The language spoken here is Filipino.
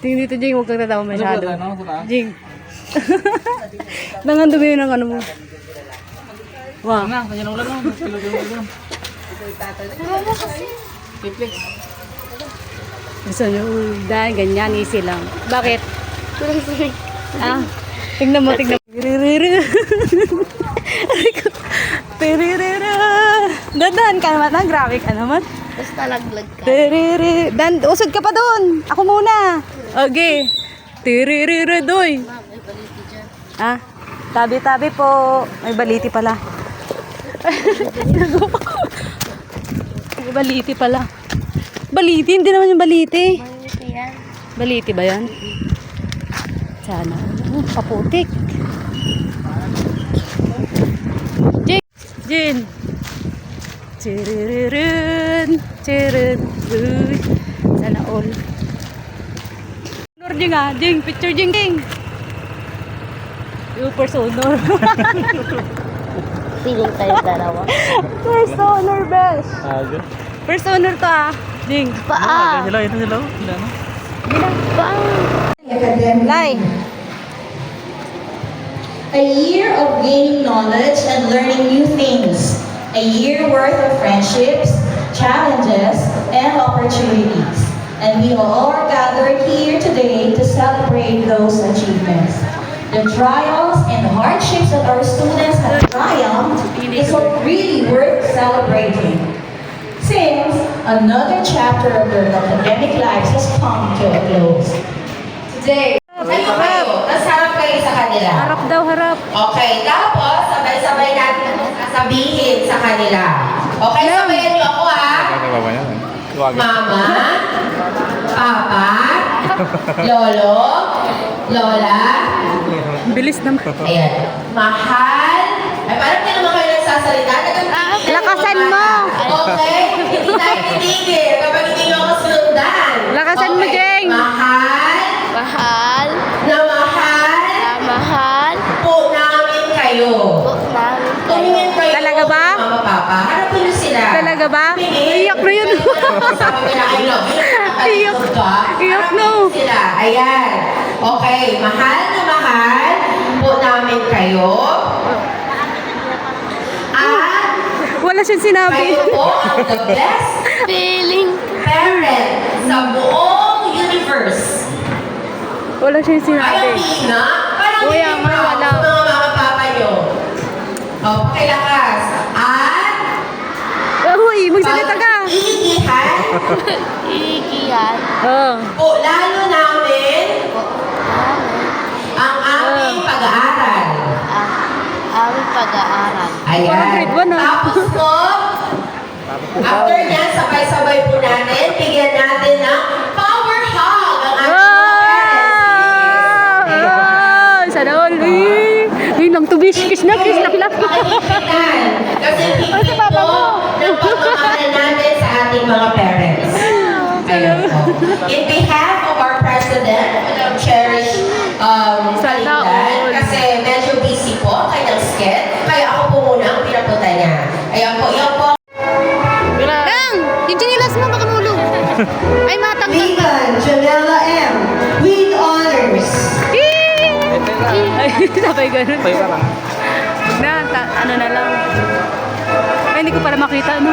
Tingin dito, Jing. Huwag kang tatawa masyado. Ano, Jing. Nangandumi yun ang ano mo. Wow. na, kanya na ulan mo. Piplik. Gusto nyo, dahil ganyan, easy lang. Bakit? Ah, tingnan mo, tingnan mo. Dandahan ka naman, grabe ka naman. Basta laglag ka. Usod ka pa doon. Ako muna. Okay. Doy. Ma'am, may baliti dyan. Ah, tabi-tabi po. May baliti pala. May baliti pala. Baliti? Hindi naman yung baliti. Baliti yan. Baliti ba yan? Sana. Paputik. Jin. Chiririrun. Chiririrun. Sana all. Honor Jing ah. Jing. Picture Jing. Super sonor. Feeling tayo dalawa. First honor, besh. Aga. First honor to ah. Jing. Paa! Hello, hello. Hello. Paa! Lai. A year of gaining knowledge and learning new things. A year worth of friendships, challenges, and opportunities. And we all are gathered here today to celebrate those achievements. The trials and hardships that our students have triumphed is what really worth celebrating. Since another chapter of their academic lives has come to a close. Today, ano kayo? Nasarap kayo sa kanila. Harap daw, harap. Okay, tapos sabay-sabay natin sabihin sa kanila. Okay, sabayan niyo ako ha. Mama, Papa, Lolo, Lola. Bilis naman. Ayan. Mahal. Ay, parang hindi naman kayo nagsasalita. Lakasan mo. Okay? Hindi tayo titigil kapag hindi nyo ako sinundan. Lakasan mo, Jeng. Mahal. Mahal! Na mahal. Na mahal! Po namin kayo. Po namin kayo. Tumingin kayo. Talaga ba? Mama, Papa. Harapin nyo sila. Talaga ba? Tumingin. Iyak na yun. Sabi nila, I love you. Iyak. Iyak na. Harapin sila. Ayan. Okay. Mahal na mahal. Po namin kayo. At Wala siyang sinabi. kayo po ang the best Feeling parent sa buong universe. Wala siyang sinabi. Ayaw hina? Parang Kuya, hindi may proud wala. sa mga mama-papa nyo. O, pakilakas. At Uy, magsalita ka. pag-iigihan ikiyan. Oh. po lalo namin Po namin ang aming pag-aaral. ang aming pag-aaral. Ayan. Parang grade one, ah. Tapos po, after niyan, sabay-sabay po natin, bigyan natin ng power hug ang ating mga parents. Wow! Sana all. Ay, lang to bish. Kiss na, kiss na. Pakikinggan. Kasi higit po ng pagmamahal natin sa ating mga parents. Ayun po. In behalf of our President, Madam Cherish Kalindan, kasi medyo busy po ang kanyang sked, kaya ako po muna ang pinapunta niya. Ayan po, yan po. Lang! Yung chinilas mo, baka mulog. Ay, matanggal ka. Megan Janela M. with honors. Ay, sabay ganun. Tayo ka lang. Na, ano na lang. Ay, hindi ko para makita, ano.